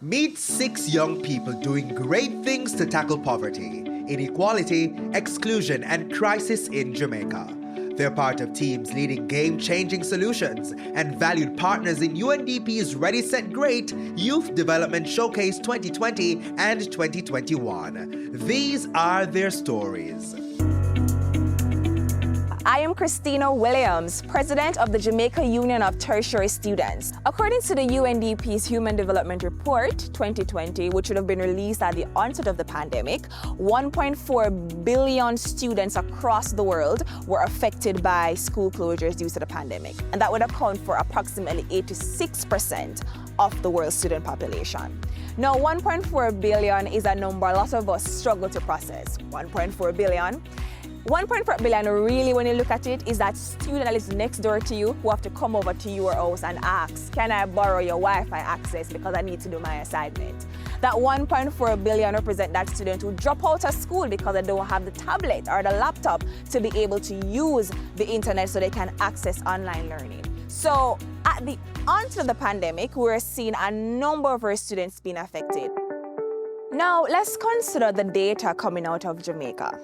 Meet 6 young people doing great things to tackle poverty, inequality, exclusion, and crisis in Jamaica. They're part of teams leading game-changing solutions and valued partners in UNDP's Ready, Set, Great Youth Development Showcase 2020 and 2021. These are their stories. I am Christina Williams, President of the Jamaica Union of Tertiary Students. According to the UNDP's Human Development Report 2020, which would have been released at the onset of the pandemic, 1.4 billion students across the world were affected by school closures due to the pandemic. And that would account for approximately 86% of the world's student population. Now, 1.4 billion is a number a lot of us struggle to process. 1.4 billion. 1.4 billion, really, when you look at it, is that student that is next door to you who have to come over to your house and ask, can I borrow your Wi-Fi access because I need to do my assignment? That 1.4 billion represent that student who drop out of school because they don't have the tablet or the laptop to be able to use the internet so they can access online learning. So at the onset of the pandemic, we're seeing a number of our students being affected. Now, let's consider the data coming out of Jamaica.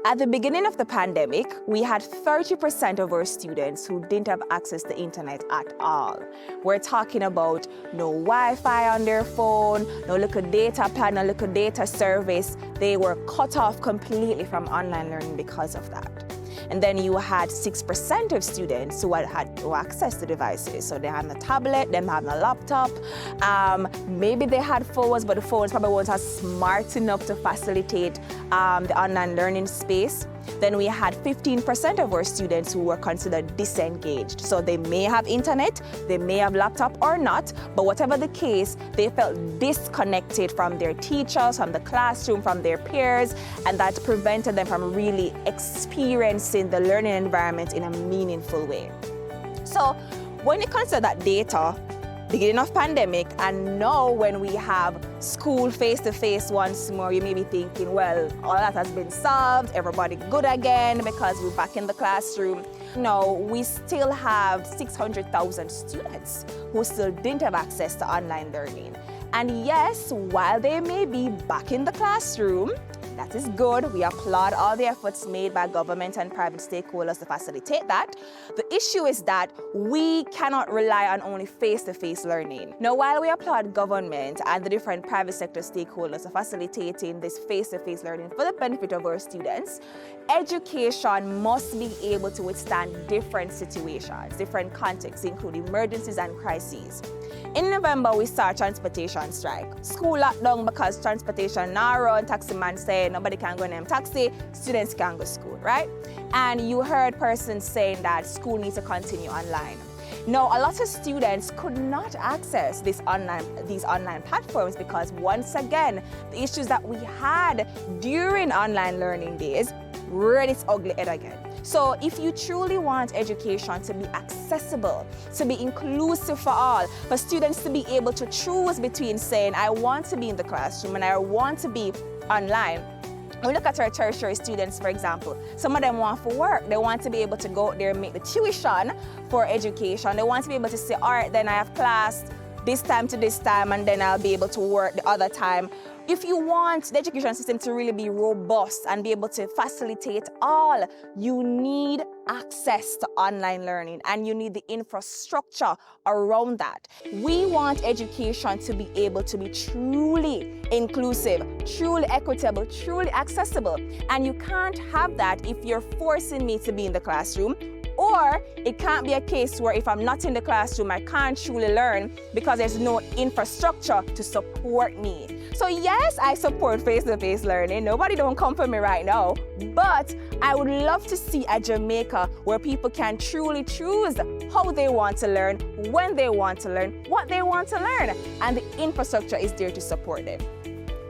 At the beginning of the pandemic, we had 30% of our students who didn't have access to internet at all. We're talking about no Wi-Fi on their phone, no little data plan, no little data service. They were cut off completely from online learning because of that. And then you had 6% of students who had no access to devices. So they had a tablet, them having a laptop. Maybe they had phones, but the phones probably weren't as smart enough to facilitate the online learning space. Then we had 15% of our students who were considered disengaged. So they may have internet, they may have laptop or not, but whatever the case, they felt disconnected from their teachers, from the classroom, from their peers, and that prevented them from really experiencing the learning environment in a meaningful way. So when you consider that data, beginning of pandemic, and now when we have school face-to-face once more, you may be thinking, well, all that has been solved, everybody good again because we're back in the classroom. No, we still have 600,000 students who still didn't have access to online learning. And yes, while they may be back in the classroom, that is good. We applaud all the efforts made by government and private stakeholders to facilitate that. The issue is that we cannot rely on only face-to-face learning. Now, while we applaud government and the different private sector stakeholders for facilitating this face-to-face learning for the benefit of our students, education must be able to withstand different situations, different contexts, including emergencies and crises. In November, we saw a transportation strike. School locked down because transportation now run, taxi man say nobody can go in them taxi, students can't go to school, right? And you heard persons saying that school needs to continue online. Now, a lot of students could not access these online platforms because, once again, the issues that we had during online learning days reared its ugly head again. So if you truly want education to be accessible, to be inclusive for all, for students to be able to choose between saying, I want to be in the classroom and I want to be online. We look at our tertiary students, for example. Some of them want for work. They want to be able to go out there and make the tuition for education. They want to be able to say, all right, then I have class this time to this time, and then I'll be able to work the other time. If you want the education system to really be robust and be able to facilitate all, you need access to online learning and you need the infrastructure around that. We want education to be able to be truly inclusive, truly equitable, truly accessible. And you can't have that if you're forcing me to be in the classroom. Or it can't be a case where if I'm not in the classroom, I can't truly learn because there's no infrastructure to support me. So yes, I support face-to-face learning. Nobody don't come for me right now. But I would love to see a Jamaica where people can truly choose how they want to learn, when they want to learn, what they want to learn. And the infrastructure is there to support them.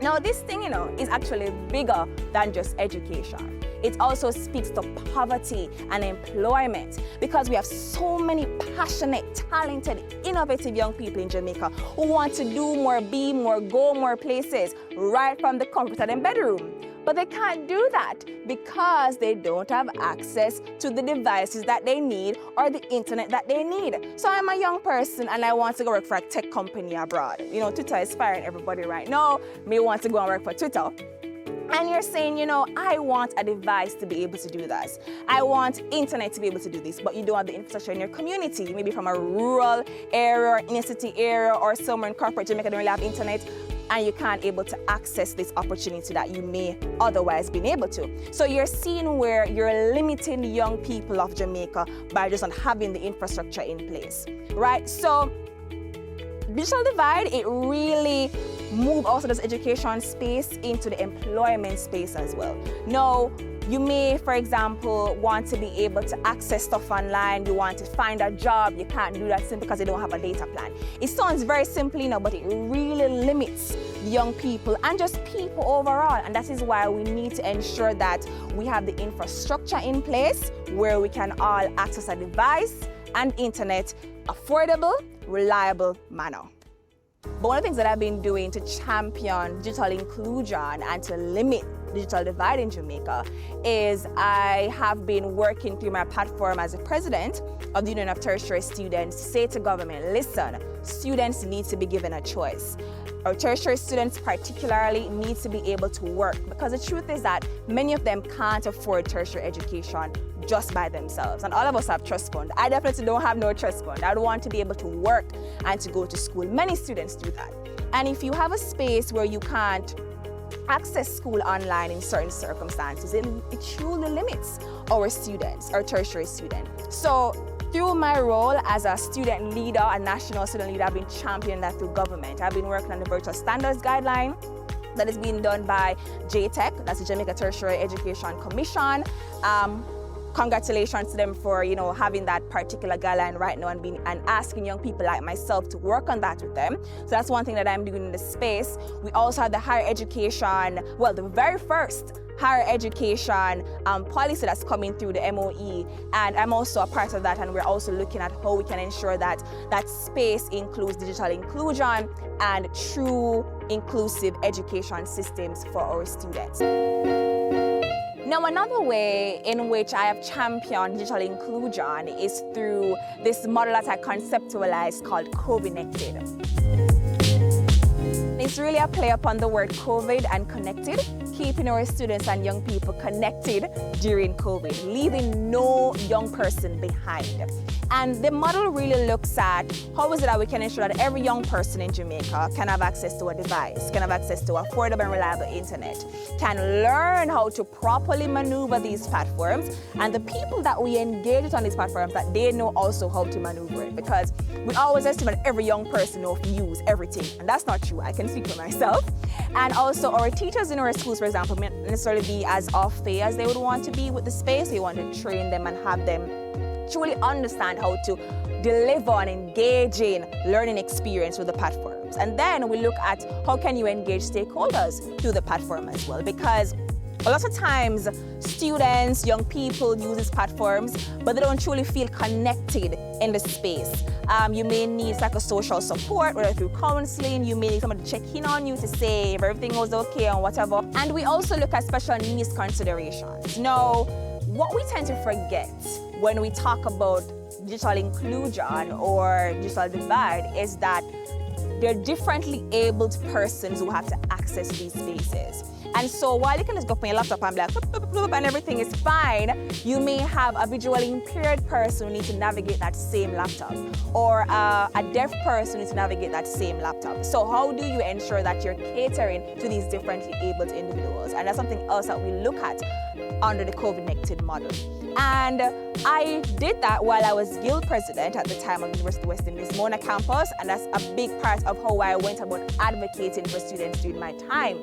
Now, this thing, is actually bigger than just education. It also speaks to poverty and employment because we have so many passionate, talented, innovative young people in Jamaica who want to do more, be more, go more places right from the comfort of their bedroom. But they can't do that because they don't have access to the devices that they need or the internet that they need. So I'm a young person and I want to go work for a tech company abroad. You know, Twitter is firing everybody right now. Me want to go and work for Twitter. And you're saying, you know, I want a device to be able to do this. I want internet to be able to do this, but you don't have the infrastructure in your community, maybe from a rural area or inner city area or somewhere in corporate Jamaica don't really have internet, and you can't able to access this opportunity that you may otherwise been able to. So you're seeing where you're limiting young people of Jamaica by just not having the infrastructure in place, right? So digital divide, it really move also this education space into the employment space as well. Now, you may, for example, want to be able to access stuff online. You want to find a job. You can't do that simply because you don't have a data plan. It sounds very simple, you know, but it really limits young people and just people overall. And that is why we need to ensure that we have the infrastructure in place where we can all access a device and internet affordable, reliable manner. But one of the things that I've been doing to champion digital inclusion and to limit digital divide in Jamaica is I have been working through my platform as a president of the Union of Tertiary Students to say to government, listen, students need to be given a choice. Our tertiary students particularly need to be able to work, because the truth is that many of them can't afford tertiary education just by themselves. And all of us have trust fund. I definitely don't have no trust fund. I want to be able to work and to go to school. Many students do that. And if you have a space where you can't access school online in certain circumstances, it truly limits our students, our tertiary students. So through my role as a student leader, a national student leader, I've been championing that through government. I've been working on the virtual standards guideline that is being done by JTEC, that's the Jamaica Tertiary Education Commission. Congratulations to them for, you know, having that particular guideline right now and asking young people like myself to work on that with them. So that's one thing that I'm doing in the space. We also have the higher education, well, the very first higher education policy that's coming through the MOE, and I'm also a part of that, and we're also looking at how we can ensure that that space includes digital inclusion and true inclusive education systems for our students. Now, another way in which I have championed digital inclusion is through this model that I conceptualized called COVID-nected. It's really a play upon the word COVID and connected, keeping our students and young people connected during COVID, leaving no young person behind. And the model really looks at how is it that we can ensure that every young person in Jamaica can have access to a device, can have access to affordable and reliable internet, can learn how to properly maneuver these platforms, and the people that we engage with on these platforms, that they know also how to maneuver it. Because we always estimate every young person knows to use everything, and that's not true. I can speak for myself. And also our teachers in our schools, for example, may not necessarily be as off pay as they would want to be with the space. We want to train them and have them truly understand how to deliver an engaging learning experience with the platforms. And then we look at how can you engage stakeholders through the platform as well, because a lot of times students, young people use these platforms, but they don't truly feel connected in the space. You may need psychosocial support, whether through counseling. You may need someone to check in on you to say if everything was okay and whatever. And we also look at special needs considerations. Now, what we tend to forget when we talk about digital inclusion or digital divide is that they're differently abled persons who have to access these spaces. And so while you can just go on your laptop and be like, bloop, bloop, bloop, and everything is fine, you may have a visually impaired person who needs to navigate that same laptop, or a deaf person who needs to navigate that same laptop. So how do you ensure that you're catering to these differently abled individuals? And that's something else that we look at under the COVID-nected model. And I did that while I was Guild President at the time of University of West Indies Mona campus, and that's a big part of how I went about advocating for students during my time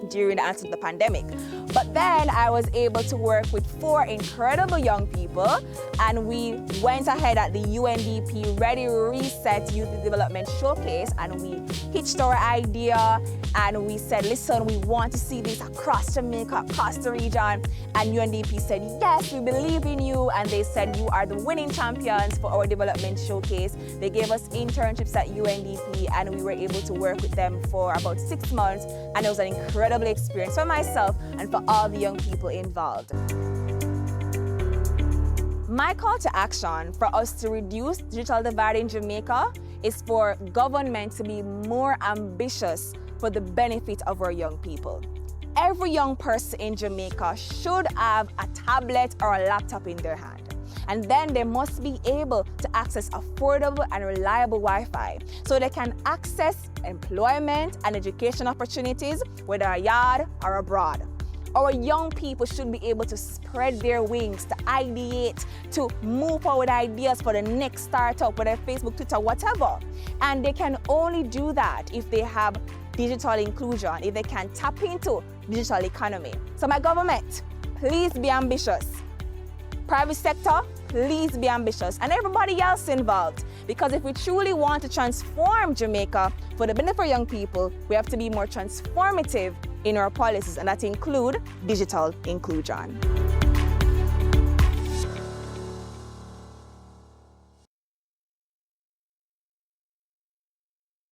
during the answer to the pandemic. But then I was able to work with 4 incredible young people, and we went ahead at the UNDP Ready Reset Youth Development Showcase, and we pitched our idea, and we said, listen, we want to see this across Jamaica, across the region. And UNDP said, yes, we believe in you. And they said, you are the winning champions for our development showcase. They gave us internships at UNDP, and we were able to work with them for about 6 months. And it was an incredible incredible experience for myself and for all the young people involved. My call to action for us to reduce digital divide in Jamaica is for government to be more ambitious for the benefit of our young people. Every young person in Jamaica should have a tablet or a laptop in their hand. And then they must be able to access affordable and reliable Wi-Fi so they can access employment and education opportunities, whether abroad or abroad. Our young people should be able to spread their wings, to ideate, to move forward ideas for the next startup, whether Facebook, Twitter, whatever. And they can only do that if they have digital inclusion, if they can tap into digital economy. So my government, please be ambitious. Private sector, please be ambitious. And everybody else involved. Because if we truly want to transform Jamaica for the benefit of young people, we have to be more transformative in our policies, and that include digital inclusion.